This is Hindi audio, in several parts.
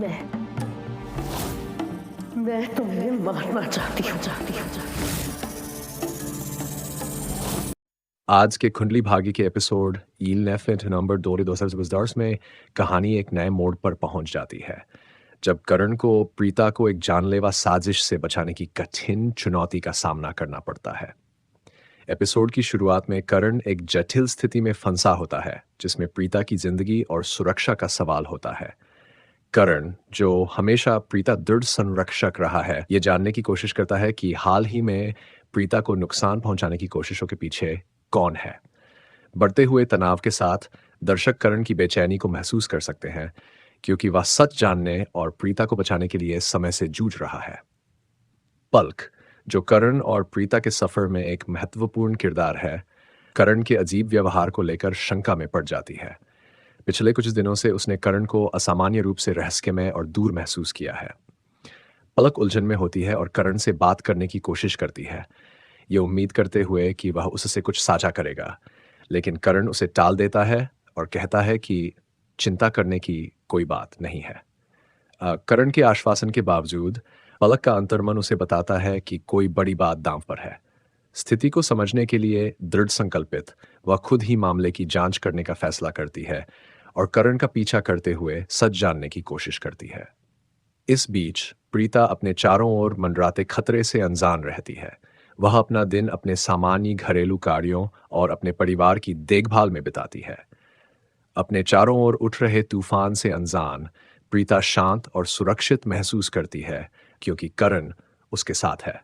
मैं मैं तुम्हें मारना चाहती हूँ। आज के कुंडली भाग्य के एपिसोड ईल नेफेट नंबर 2 में कहानी एक नए मोड़ पर पहुंच जाती है जब करण को प्रीता को एक जानलेवा साजिश से बचाने की कठिन चुनौती का सामना करना पड़ता है। एपिसोड की शुरुआत में करण एक जटिल स्थिति में फंसा होता है जिसमें प्रीता की जिंदगी और सुरक्षा का सवाल होता है। करण, जो हमेशा प्रीता दृढ़ संरक्षक रहा है, ये जानने की कोशिश करता है कि हाल ही में प्रीता को नुकसान पहुंचाने की कोशिशों के पीछे कौन है। बढ़ते हुए तनाव के साथ दर्शक करण की बेचैनी को महसूस कर सकते हैं क्योंकि वह सच जानने और प्रीता को बचाने के लिए समय से जूझ रहा है। पलक, जो करण और प्रीता के सफर में एक महत्वपूर्ण किरदार है, करण के अजीब व्यवहार को लेकर शंका में पड़ जाती है। पिछले कुछ दिनों से उसने करण को असामान्य रूप से रहस्यमय और दूर महसूस किया है। पलक उलझन में होती है और करण से बात करने की कोशिश करती है, ये उम्मीद करते हुए कि वह उससे कुछ साझा करेगा, लेकिन करण उसे टाल देता है और कहता है कि चिंता करने की कोई बात नहीं है। करण के आश्वासन के बावजूद पलक का अंतर्मन उसे बताता है कि कोई बड़ी बात दांव पर है। स्थिति को समझने के लिए दृढ़ संकल्पित, वह खुद ही मामले की जांच करने का फैसला करती है और करण का पीछा करते हुए सच जानने की कोशिश करती है। इस बीच प्रीता अपने चारों ओर मंडराते खतरे से अनजान रहती है। वह अपना दिन अपने सामान्य घरेलू कार्यों और अपने परिवार की देखभाल में बिताती है। अपने चारों ओर उठ रहे तूफान से अनजान प्रीता शांत और सुरक्षित महसूस करती है क्योंकि करण उसके साथ है।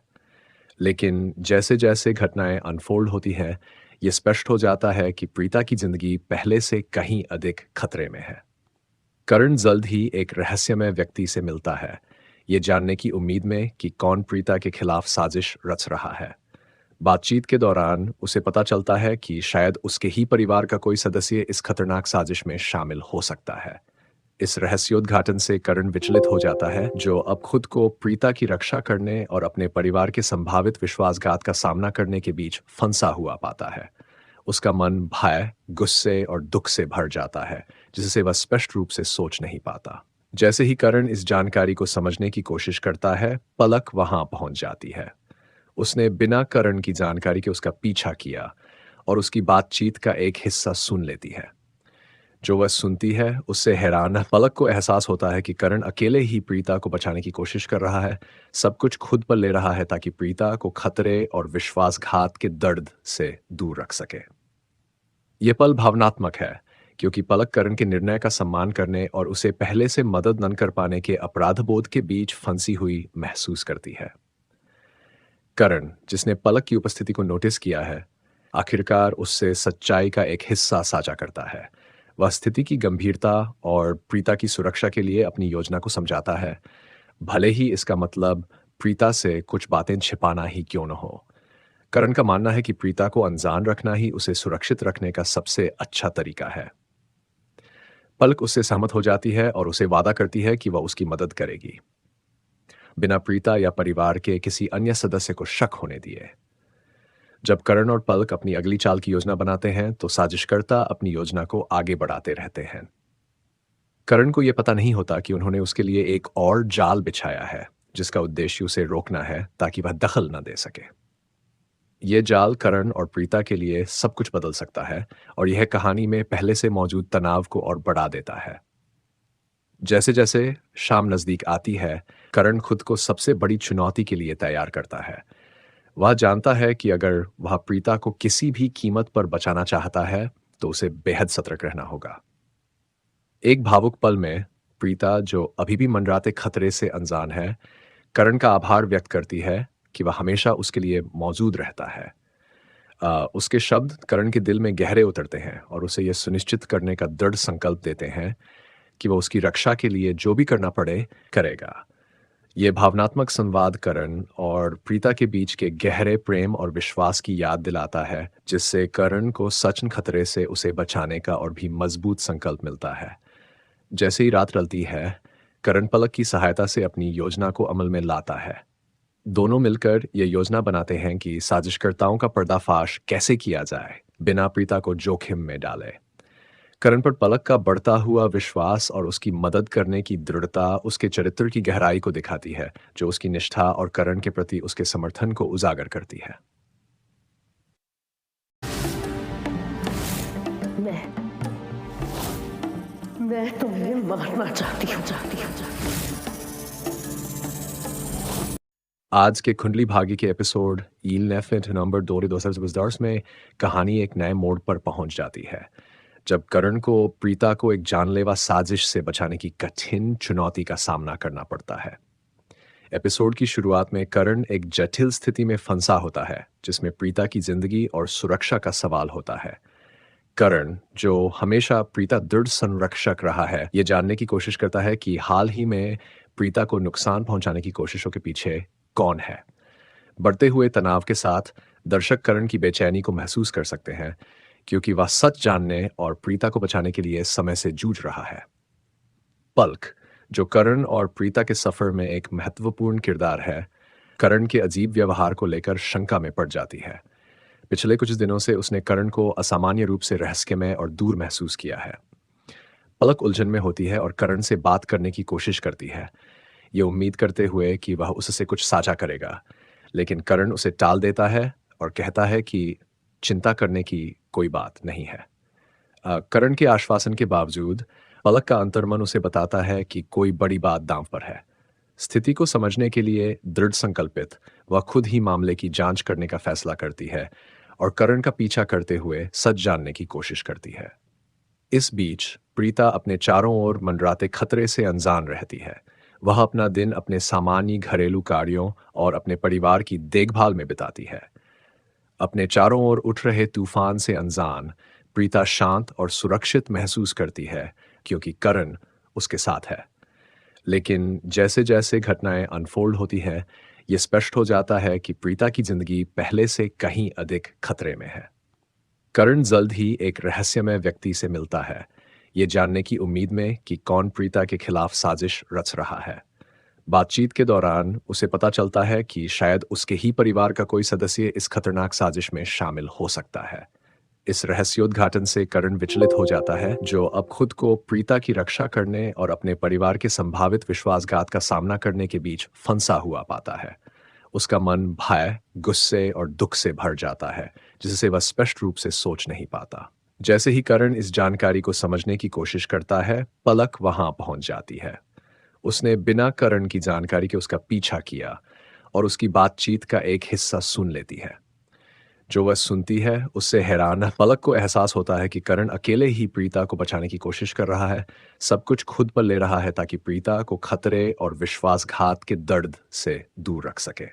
लेकिन जैसे जैसे घटनाएं अनफोल्ड होती हैं, ये स्पष्ट हो जाता है कि प्रीता की जिंदगी पहले से कहीं अधिक खतरे में है। करण जल्द ही एक रहस्यमय व्यक्ति से मिलता है, ये जानने की उम्मीद में कि कौन प्रीता के खिलाफ साजिश रच रहा है। बातचीत के दौरान उसे पता चलता है कि शायद उसके ही परिवार का कोई सदस्य इस खतरनाक साजिश में शामिल हो सकता है। इस रहस्योद्घाटन से करण विचलित हो जाता है, जो अब खुद को प्रीता की रक्षा करने और अपने परिवार के संभावित विश्वासघात का सामना करने के बीच फंसा हुआ पाता है। उसका मन भय, गुस्से और दुख से भर जाता है, जिससे वह स्पष्ट रूप से सोच नहीं पाता। जैसे ही करण इस जानकारी को समझने की कोशिश करता है, पलक वहां पहुंच जाती है। उसने बिना करण की जानकारी के उसका पीछा किया और उसकी बातचीत का एक हिस्सा सुन लेती है। जो वह सुनती है उससे हैरान पलक को एहसास होता है कि करण अकेले ही प्रीता को बचाने की कोशिश कर रहा है, सब कुछ खुद पर ले रहा है ताकि प्रीता को खतरे और विश्वासघात के दर्द से दूर रख सके। यह पल भावनात्मक है क्योंकि पलक करण के निर्णय का सम्मान करने और उसे पहले से मदद न कर पाने के अपराधबोध के बीच फंसी हुई महसूस करती है। करण, जिसने पलक की उपस्थिति को नोटिस किया है, आखिरकार उससे सच्चाई का एक हिस्सा साझा करता है। वह स्थिति की गंभीरता और प्रीता की सुरक्षा के लिए अपनी योजना को समझाता है, भले ही इसका मतलब प्रीता से कुछ बातें छिपाना ही क्यों न हो। करण का मानना है कि प्रीता को अनजान रखना ही उसे सुरक्षित रखने का सबसे अच्छा तरीका है। पलक उससे सहमत हो जाती है और उसे वादा करती है कि वह उसकी मदद करेगी, बिना प्रीता या परिवार के किसी अन्य सदस्य को शक होने दिए। जब करण और पलक अपनी अगली चाल की योजना बनाते हैं तो साजिशकर्ता अपनी योजना को आगे बढ़ाते रहते हैं। करण को यह पता नहीं होता कि उन्होंने उसके लिए एक और जाल बिछाया है जिसका उद्देश्य उसे रोकना है ताकि वह दखल न दे सके। यह जाल करण और प्रीता के लिए सब कुछ बदल सकता है और यह कहानी में पहले से मौजूद तनाव को और बढ़ा देता है। जैसे जैसे शाम नजदीक आती है, करण खुद को सबसे बड़ी चुनौती के लिए तैयार करता है। वह जानता है कि अगर वह प्रीता को किसी भी कीमत पर बचाना चाहता है तो उसे बेहद सतर्क रहना होगा। एक भावुक पल में प्रीता, जो अभी भी मंडराते खतरे से अनजान है, करण का आभार व्यक्त करती है कि वह हमेशा उसके लिए मौजूद रहता है। उसके शब्द करण के दिल में गहरे उतरते हैं और उसे यह सुनिश्चित करने का दृढ़ संकल्प देते हैं कि वह उसकी रक्षा के लिए जो भी करना पड़े करेगा। ये भावनात्मक संवाद करण और प्रीता के बीच के गहरे प्रेम और विश्वास की याद दिलाता है, जिससे करण को सच खतरे से उसे बचाने का और भी मजबूत संकल्प मिलता है। जैसे ही रात ढलती है, करण पलक की सहायता से अपनी योजना को अमल में लाता है। दोनों मिलकर ये योजना बनाते हैं कि साजिशकर्ताओं का पर्दाफाश कैसे किया जाए बिना प्रीता को जोखिम में डाले। करण पर पलक का बढ़ता हुआ विश्वास और उसकी मदद करने की दृढ़ता उसके चरित्र की गहराई को दिखाती है, जो उसकी निष्ठा और करण के प्रति उसके समर्थन को उजागर करती है। मैं मैं तुम्हें मारना चाहती हूँ। आज के कुंडली भाग्य के एपिसोड ईल नेफिट नंबर 2 में कहानी एक नए मोड़ पर पहुंच जाती है, जब करण को प्रीता को एक जानलेवा साजिश से बचाने की कठिन चुनौती का सामना करना पड़ता है। एपिसोड की शुरुआत में करण एक जटिल स्थिति में फंसा होता है, जिसमें प्रीता की जिंदगी और सुरक्षा का सवाल होता है। करण, जो हमेशा प्रीता दृढ़ संरक्षक रहा है, ये जानने की कोशिश करता है कि हाल ही में प्रीता को नुकसान पहुंचाने की कोशिशों के पीछे कौन है। बढ़ते हुए तनाव के साथ दर्शक करण की बेचैनी को महसूस कर सकते हैं, क्योंकि वह सच जानने और प्रीता को बचाने के लिए समय से जूझ रहा है। पलक, जो करण और प्रीता के सफर में एक महत्वपूर्ण किरदार है, करण के अजीब व्यवहार को लेकर शंका में पड़ जाती है। पिछले कुछ दिनों से उसने करण को असामान्य रूप से रहस्यमय और दूर महसूस किया है। पलक उलझन में होती है और करण से बात करने की कोशिश करती है, ये उम्मीद करते हुए कि वह उससे कुछ साझा करेगा, लेकिन करण उसे टाल देता है और कहता है कि चिंता करने की कोई बात नहीं है। करण के आश्वासन के बावजूद पलक का अंतर्मन उसे बताता है कि कोई बड़ी बात दांव पर है। स्थिति को समझने के लिए दृढ़ संकल्पित, वह खुद ही मामले की जांच करने का फैसला करती है और करण का पीछा करते हुए सच जानने की कोशिश करती है। इस बीच प्रीता अपने चारों ओर मंडराते खतरे से अनजान रहती है। वह अपना दिन अपने सामान्य घरेलू कार्यों और अपने परिवार की देखभाल में बिताती है। अपने चारों ओर उठ रहे तूफान से अनजान प्रीता शांत और सुरक्षित महसूस करती है, क्योंकि करण उसके साथ है। लेकिन जैसे जैसे घटनाएं अनफोल्ड होती हैं, ये स्पष्ट हो जाता है कि प्रीता की जिंदगी पहले से कहीं अधिक खतरे में है। करण जल्द ही एक रहस्यमय व्यक्ति से मिलता है, ये जानने की उम्मीद में कि कौन प्रीता के खिलाफ साजिश रच रहा है। बातचीत के दौरान उसे पता चलता है कि शायद उसके ही परिवार का कोई सदस्य इस खतरनाक साजिश में शामिल हो सकता है। इस रहस्योद्घाटन से करण विचलित हो जाता है, जो अब खुद को प्रीता की रक्षा करने और अपने परिवार के संभावित विश्वासघात का सामना करने के बीच फंसा हुआ पाता है। उसका मन भय, गुस्से और दुख से भर जाता है, जिससे वह स्पष्ट रूप से सोच नहीं पाता। जैसे ही करण इस जानकारी को समझने की कोशिश करता है, पलक वहां पहुंच जाती है। उसने बिना करण की जानकारी के उसका पीछा किया और उसकी बातचीत का एक हिस्सा सुन लेती है। जो वह सुनती है उससे हैरान पलक को एहसास होता है कि करण अकेले ही प्रीता को बचाने की कोशिश कर रहा है, सब कुछ खुद पर ले रहा है ताकि प्रीता को खतरे और विश्वासघात के दर्द से दूर रख सके।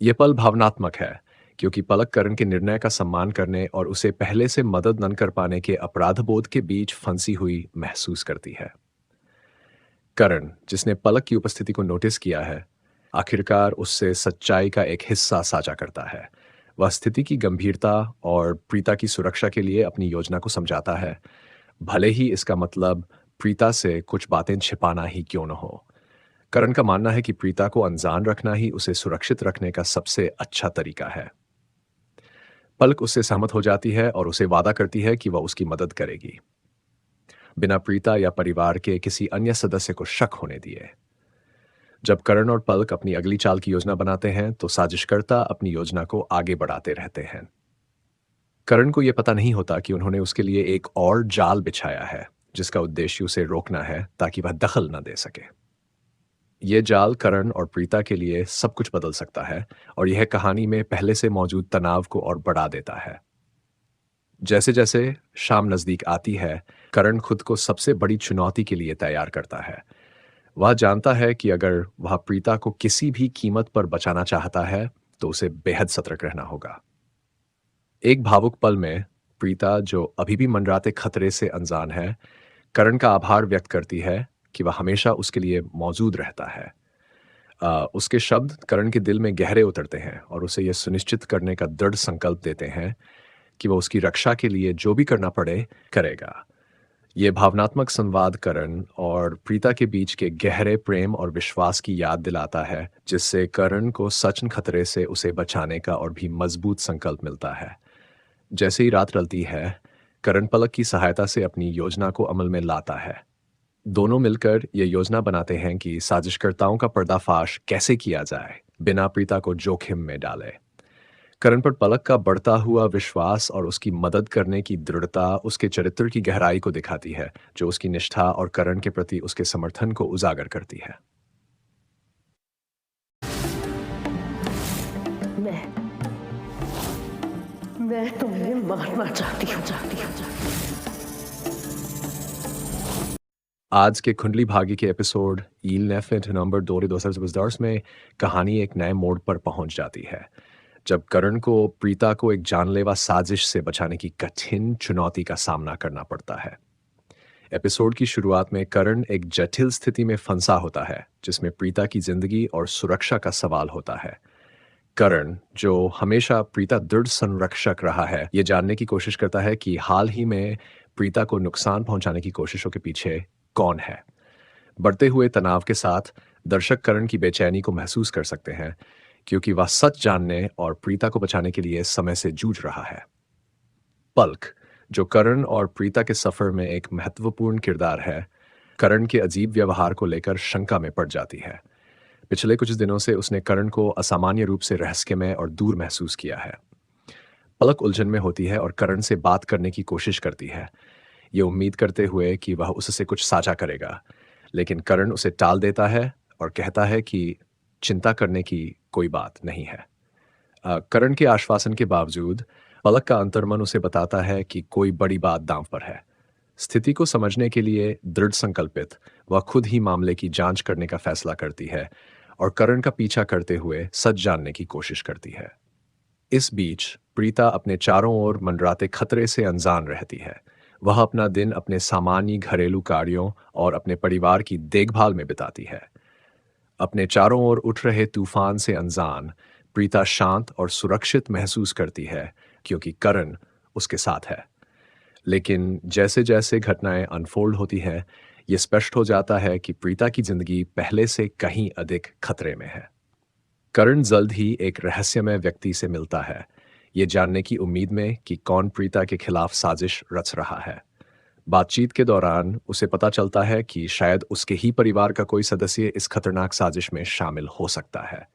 यह पल भावनात्मक है, क्योंकि पलक करण के निर्णय का सम्मान करने और उसे पहले से मदद न कर पाने के अपराधबोध के बीच फंसी हुई महसूस करती है। करण, जिसने पलक की उपस्थिति को नोटिस किया है, आखिरकार उससे सच्चाई का एक हिस्सा साझा करता है। वह स्थिति की गंभीरता और प्रीता की सुरक्षा के लिए अपनी योजना को समझाता है, भले ही इसका मतलब प्रीता से कुछ बातें छिपाना ही क्यों न हो। करण का मानना है कि प्रीता को अनजान रखना ही उसे सुरक्षित रखने का सबसे अच्छा तरीका है। पलक उससे सहमत हो जाती है और उसे वादा करती है कि वह उसकी मदद करेगी, बिना प्रीता या परिवार के किसी अन्य सदस्य को शक होने दिए। जब करण और पलक अपनी अगली चाल की योजना बनाते हैं, तो साजिशकर्ता अपनी योजना को आगे बढ़ाते रहते हैं। करण को यह पता नहीं होता कि उन्होंने उसके लिए एक और जाल बिछाया है, जिसका उद्देश्य उसे रोकना है ताकि वह दखल न दे सके। यह जाल करण और प्रीता के लिए सब कुछ बदल सकता है और यह कहानी में पहले से मौजूद तनाव को और बढ़ा देता है। जैसे जैसे शाम नजदीक आती है, करण खुद को सबसे बड़ी चुनौती के लिए तैयार करता है। वह जानता है कि अगर वह प्रीता को किसी भी कीमत पर बचाना चाहता है, तो उसे बेहद सतर्क रहना होगा। एक भावुक पल में प्रीता, जो अभी भी मंडराते खतरे से अनजान है, करण का आभार व्यक्त करती है कि वह हमेशा उसके लिए मौजूद रहता है। उसके शब्द करण के दिल में गहरे उतरते हैं और उसे यह सुनिश्चित करने का दृढ़ संकल्प देते हैं कि वह उसकी रक्षा के लिए जो भी करना पड़े करेगा। ये भावनात्मक संवाद करण और प्रीता के बीच के गहरे प्रेम और विश्वास की याद दिलाता है, जिससे करण को सच खतरे से उसे बचाने का और भी मजबूत संकल्प मिलता है। जैसे ही रात ढलती है, करण पलक की सहायता से अपनी योजना को अमल में लाता है। दोनों मिलकर ये योजना बनाते हैं कि साजिशकर्ताओं का पर्दाफाश कैसे किया जाए बिना प्रीता को जोखिम में डाले। करण पर पलक का बढ़ता हुआ विश्वास और उसकी मदद करने की दृढ़ता उसके चरित्र की गहराई को दिखाती है, जो उसकी निष्ठा और करण के प्रति उसके समर्थन को उजागर करती है। मैं मैं तुम्हें मारना चाहती हूँ। आज के कुंडली भाग्य के एपिसोड ईल नेफिट नंबर 2 में कहानी एक नए मोड़ पर पहुंच जाती है, जब करण को प्रीता को एक जानलेवा साजिश से बचाने की कठिन चुनौती का सामना करना पड़ता है। एपिसोड की शुरुआत में करण एक जटिल स्थिति में फंसा होता है, जिसमें प्रीता की जिंदगी और सुरक्षा का सवाल होता है। करण, जो हमेशा प्रीता दृढ़ संरक्षक रहा है, ये जानने की कोशिश करता है कि हाल ही में प्रीता को नुकसान पहुंचाने की कोशिशों के पीछे कौन है। बढ़ते हुए तनाव के साथ दर्शक करण की बेचैनी को महसूस कर सकते हैं, क्योंकि वह सच जानने और प्रीता को बचाने के लिए समय से जूझ रहा है। पलक, जो करण और प्रीता के सफर में एक महत्वपूर्ण किरदार है, करण के अजीब व्यवहार को लेकर शंका में पड़ जाती है। पिछले कुछ दिनों से उसने करण को असामान्य रूप से रहस्यमय और दूर महसूस किया है। पलक उलझन में होती है और करण से बात करने की कोशिश करती है, ये उम्मीद करते हुए कि वह उससे कुछ साझा करेगा, लेकिन करण उसे टाल देता है और कहता है कि चिंता करने की कोई बात नहीं है। करण के आश्वासन के बावजूद पलक का अंतर्मन उसे बताता है कि कोई बड़ी बात दांव पर है। स्थिति को समझने के लिए दृढ़ संकल्पित वह खुद ही मामले की जांच करने का फैसला करती है और करण का पीछा करते हुए सच जानने की कोशिश करती है। इस बीच प्रीता अपने चारों ओर मंडराते खतरे से अनजान रहती है। वह अपना दिन अपने सामान्य घरेलू कार्यों और अपने परिवार की देखभाल में बिताती है। अपने चारों ओर उठ रहे तूफान से अनजान प्रीता शांत और सुरक्षित महसूस करती है, क्योंकि करण उसके साथ है। लेकिन जैसे जैसे घटनाएं अनफोल्ड होती हैं, ये स्पष्ट हो जाता है कि प्रीता की जिंदगी पहले से कहीं अधिक खतरे में है। करण जल्द ही एक रहस्यमय व्यक्ति से मिलता है, ये जानने की उम्मीद में कि कौन प्रीता के खिलाफ साजिश रच रहा है। बातचीत के दौरान उसे पता चलता है कि शायद उसके ही परिवार का कोई सदस्य इस खतरनाक साजिश में शामिल हो सकता है।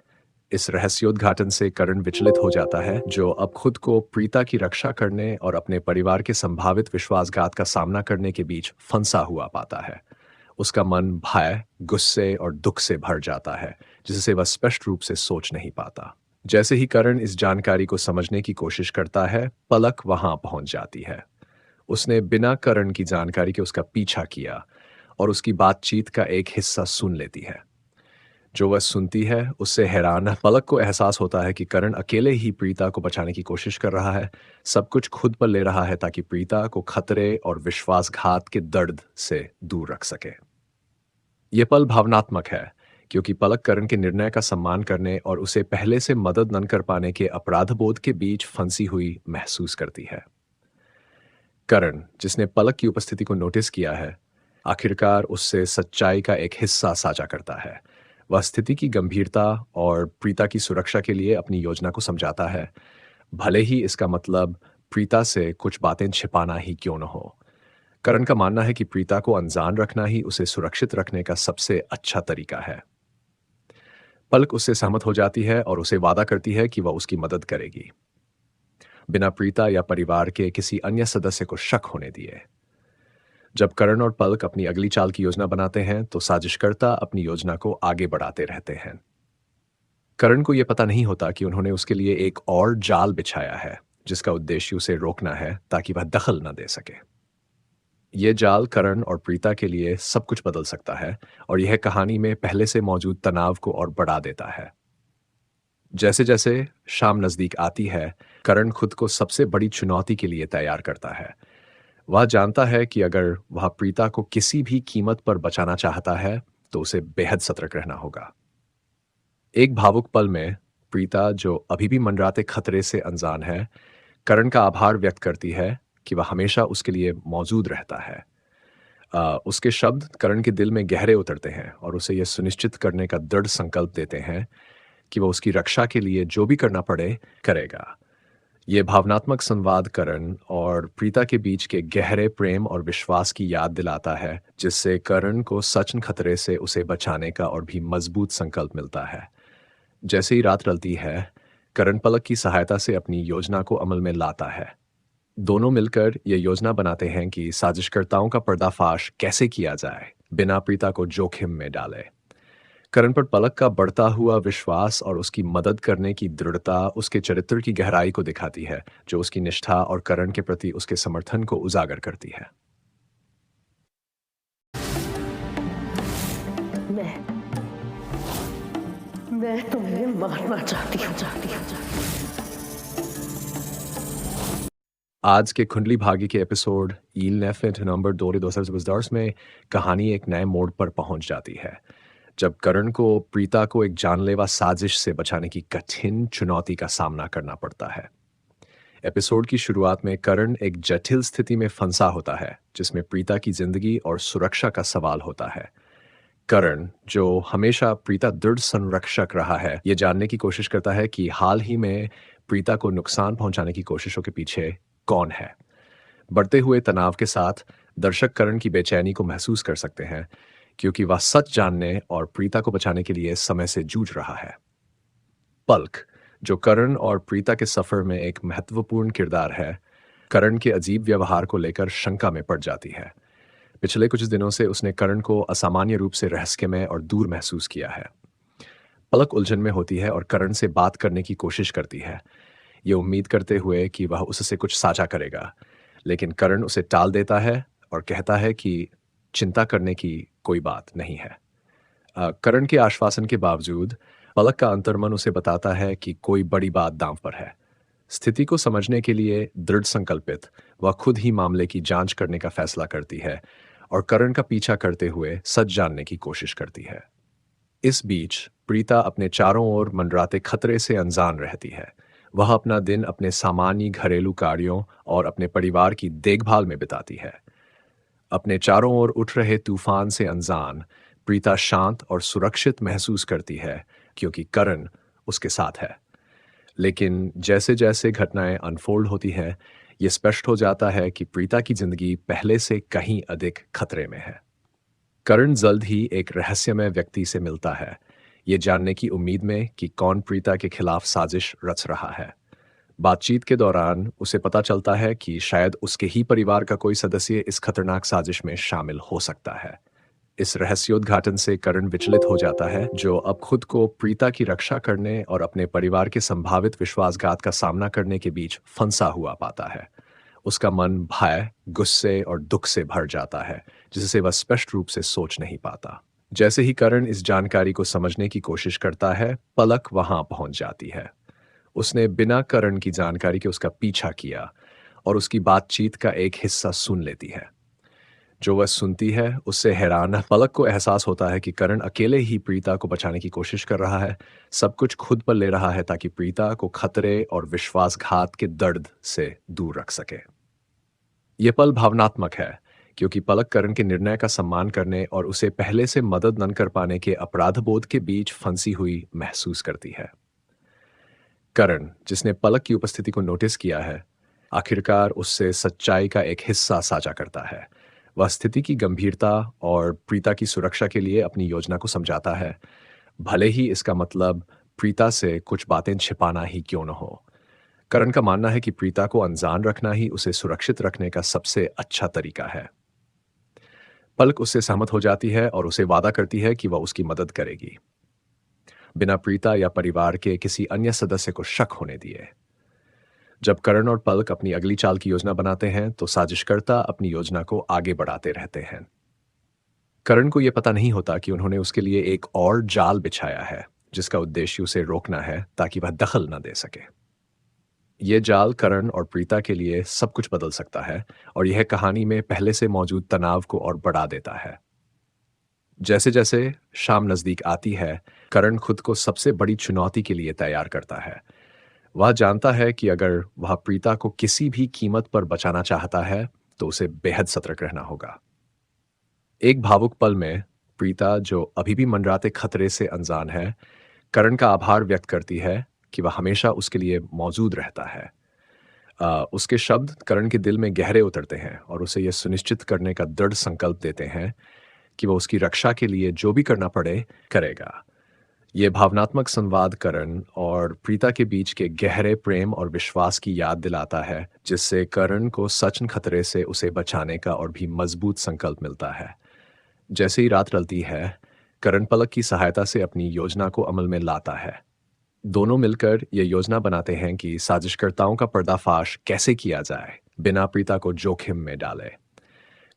इस रहस्योद्घाटन से करण विचलित हो जाता है, जो अब खुद को प्रीता की रक्षा करने और अपने परिवार के संभावित विश्वासघात का सामना करने के बीच फंसा हुआ पाता है। उसका मन भय, गुस्से और दुख से भर जाता है, जिससे वह स्पष्ट रूप से सोच नहीं पाता। जैसे ही करण इस जानकारी को समझने की कोशिश करता है, पलक वहां पहुंच जाती है। उसने बिना करण की जानकारी के उसका पीछा किया और उसकी बातचीत का एक हिस्सा सुन लेती है। जो वह सुनती है उससे हैरान पलक को एहसास होता है कि करण अकेले ही प्रीता को बचाने की कोशिश कर रहा है, सब कुछ खुद पर ले रहा है ताकि प्रीता को खतरे और विश्वासघात के दर्द से दूर रख सके। ये पल भावनात्मक है, क्योंकि पलक करण के निर्णय का सम्मान करने और उसे पहले से मदद न कर पाने के अपराधबोध के बीच फंसी हुई महसूस करती है। करण, जिसने पलक की उपस्थिति को नोटिस किया है, आखिरकार उससे सच्चाई का एक हिस्सा साझा करता है। वह स्थिति की गंभीरता और प्रीता की सुरक्षा के लिए अपनी योजना को समझाता है, भले ही इसका मतलब प्रीता से कुछ बातें छिपाना ही क्यों न हो। करण का मानना है कि प्रीता को अनजान रखना ही उसे सुरक्षित रखने का सबसे अच्छा तरीका है। पलक उससे सहमत हो जाती है और उसे वादा करती है कि वह उसकी मदद करेगी, बिना प्रीता या परिवार के किसी अन्य सदस्य को शक होने दिए। जब करण और पलक अपनी अगली चाल की योजना बनाते हैं, तो साजिशकर्ता अपनी योजना को आगे बढ़ाते रहते हैं। करण को यह पता नहीं होता कि उन्होंने उसके लिए एक और जाल बिछाया है, जिसका उद्देश्य उसे रोकना है ताकि वह दखल न दे सके। यह जाल करण और प्रीता के लिए सब कुछ बदल सकता है और यह कहानी में पहले से मौजूद तनाव को और बढ़ा देता है। जैसे जैसे शाम नजदीक आती है, करण खुद को सबसे बड़ी चुनौती के लिए तैयार करता है। वह जानता है कि अगर वह प्रीता को किसी भी कीमत पर बचाना चाहता है, तो उसे बेहद सतर्क रहना होगा। एक भावुक पल में प्रीता, जो अभी भी मंडराते खतरे से अनजान है, करण का आभार व्यक्त करती है कि वह हमेशा उसके लिए मौजूद रहता है। उसके शब्द करण के दिल में गहरे उतरते हैं और उसे यह सुनिश्चित करने का दृढ़ संकल्प देते हैं कि वह उसकी रक्षा के लिए जो भी करना पड़े करेगा। ये भावनात्मक संवाद करण और प्रीता के बीच के गहरे प्रेम और विश्वास की याद दिलाता है, जिससे करण को सच खतरे से उसे बचाने का और भी मजबूत संकल्प मिलता है। जैसे ही रात ढलती है, करण पलक की सहायता से अपनी योजना को अमल में लाता है। दोनों मिलकर ये योजना बनाते हैं कि साजिशकर्ताओं का पर्दाफाश कैसे किया जाए, बिना प्रीता को जोखिम में डाले। करण पर पलक का बढ़ता हुआ विश्वास और उसकी मदद करने की दृढ़ता उसके चरित्र की गहराई को दिखाती है, जो उसकी निष्ठा और करण के प्रति उसके समर्थन को उजागर करती है। मैं मैं तुम्हें मारना चाहती हूँ। आज के कुंडली भाग्य के एपिसोड ईल नेफिट नंबर 2 में कहानी एक नए मोड़ पर पहुंच जाती है, जब करण को प्रीता को एक जानलेवा साजिश से बचाने की कठिन चुनौती का सामना करना पड़ता है। एपिसोड की शुरुआत में करण एक जटिल स्थिति में फंसा होता है, जिसमें प्रीता की जिंदगी और सुरक्षा का सवाल होता है। करण, जो हमेशा प्रीता दृढ़ संरक्षक रहा है, ये जानने की कोशिश करता है कि हाल ही में प्रीता को नुकसान पहुंचाने की कोशिशों के पीछे कौन है। बढ़ते हुए तनाव के साथ दर्शक करण की बेचैनी को महसूस कर सकते हैं, क्योंकि वह सच जानने और प्रीता को बचाने के लिए समय से जूझ रहा है। पलक, जो करण और प्रीता के सफर में एक महत्वपूर्ण किरदार है, करण के अजीब व्यवहार को लेकर शंका में पड़ जाती है। पिछले कुछ दिनों से उसने करण को असामान्य रूप से रहस्यमय और दूर महसूस किया है। पलक उलझन में होती है और करण से बात करने की कोशिश करती है, ये उम्मीद करते हुए कि वह उससे कुछ साझा करेगा, लेकिन करण उसे टाल देता है और कहता है कि चिंता करने की कोई बात नहीं है। करण के आश्वासन के बावजूद पलक का अंतर्मन उसे बताता है कि कोई बड़ी बात दांव पर है। स्थिति को समझने के लिए दृढ़ संकल्पित, वह खुद ही मामले की जांच करने का फैसला करती है और करण का पीछा करते हुए सच जानने की कोशिश करती है। इस बीच प्रीता अपने चारों ओर मंडराते खतरे से अनजान रहती है। वह अपना दिन अपने सामान्य घरेलू कार्यों और अपने परिवार की देखभाल में बिताती है। अपने चारों ओर उठ रहे तूफान से अनजान प्रीता शांत और सुरक्षित महसूस करती है, क्योंकि करण उसके साथ है। लेकिन जैसे जैसे घटनाएं अनफोल्ड होती हैं, ये स्पष्ट हो जाता है कि प्रीता की जिंदगी पहले से कहीं अधिक खतरे में है। करण जल्द ही एक रहस्यमय व्यक्ति से मिलता है, ये जानने की उम्मीद में कि कौन प्रीता के खिलाफ साजिश रच रहा है। बातचीत के दौरान उसे पता चलता है कि शायद उसके ही परिवार का कोई सदस्य इस खतरनाक साजिश में शामिल हो सकता है। इस रहस्योद्घाटन से करण विचलित हो जाता है, जो अब खुद को प्रीता की रक्षा करने और अपने परिवार के संभावित विश्वासघात का सामना करने के बीच फंसा हुआ पाता है। उसका मन भय, गुस्से और दुख से भर जाता है, जिससे वह स्पष्ट रूप से सोच नहीं पाता। जैसे ही करण इस जानकारी को समझने की कोशिश करता है, पलक वहां पहुंच जाती है। उसने बिना करण की जानकारी के उसका पीछा किया और उसकी बातचीत का एक हिस्सा सुन लेती है। जो वह सुनती है उससे हैरान पलक को एहसास होता है कि करण अकेले ही प्रीता को बचाने की कोशिश कर रहा है, सब कुछ खुद पर ले रहा है ताकि प्रीता को खतरे और विश्वासघात के दर्द से दूर रख सके। यह पल भावनात्मक है, क्योंकि पलक करण के निर्णय का सम्मान करने और उसे पहले से मदद न कर पाने के अपराधबोध के बीच फंसी हुई महसूस करती है। करण, जिसने पलक की उपस्थिति को नोटिस किया है, आखिरकार उससे सच्चाई का एक हिस्सा साझा करता है। वह स्थिति की गंभीरता और प्रीता की सुरक्षा के लिए अपनी योजना को समझाता है, भले ही इसका मतलब प्रीता से कुछ बातें छिपाना ही क्यों न हो। करण का मानना है कि प्रीता को अनजान रखना ही उसे सुरक्षित रखने का सबसे अच्छा तरीका है। पलक उससे सहमत हो जाती है और उसे वादा करती है कि वह उसकी मदद करेगी, बिना प्रीता या परिवार के किसी अन्य सदस्य को शक होने दिए। जब करण और पलक अपनी अगली चाल की योजना बनाते हैं, तो साजिशकर्ता अपनी योजना को आगे बढ़ाते रहते हैं। करण को यह पता नहीं होता कि उन्होंने उसके लिए एक और जाल बिछाया है, जिसका उद्देश्य उसे रोकना है ताकि वह दखल न दे सके। यह जाल करण और प्रीता के लिए सब कुछ बदल सकता है और यह कहानी में पहले से मौजूद तनाव को और बढ़ा देता है। जैसे जैसे शाम नजदीक आती है, करण खुद को सबसे बड़ी चुनौती के लिए तैयार करता है। वह जानता है कि अगर वह प्रीता को किसी भी कीमत पर बचाना चाहता है, तो उसे बेहद सतर्क रहना होगा। एक भावुक पल में प्रीता, जो अभी भी मंडराते खतरे से अनजान है, करण का आभार व्यक्त करती है कि वह हमेशा उसके लिए मौजूद रहता है। उसके शब्द करण के दिल में गहरे उतरते हैं और उसे यह सुनिश्चित करने का दृढ़ संकल्प देते हैं कि वो उसकी रक्षा के लिए जो भी करना पड़े, करेगा। ये भावनात्मक संवाद करण और प्रीता के बीच के गहरे प्रेम और विश्वास की याद दिलाता है, जिससे करण को सच खतरे से उसे बचाने का और भी मजबूत संकल्प मिलता है। जैसे ही रात ढलती है, करण पलक की सहायता से अपनी योजना को अमल में लाता है। दोनों मिलकर ये योजना बनाते हैं कि साजिशकर्ताओं का पर्दाफाश कैसे किया जाए, बिना प्रीता को जोखिम में डाले।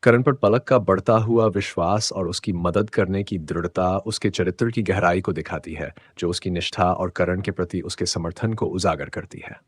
करण पर पलक का बढ़ता हुआ विश्वास और उसकी मदद करने की दृढ़ता उसके चरित्र की गहराई को दिखाती है, जो उसकी निष्ठा और करण के प्रति उसके समर्थन को उजागर करती है।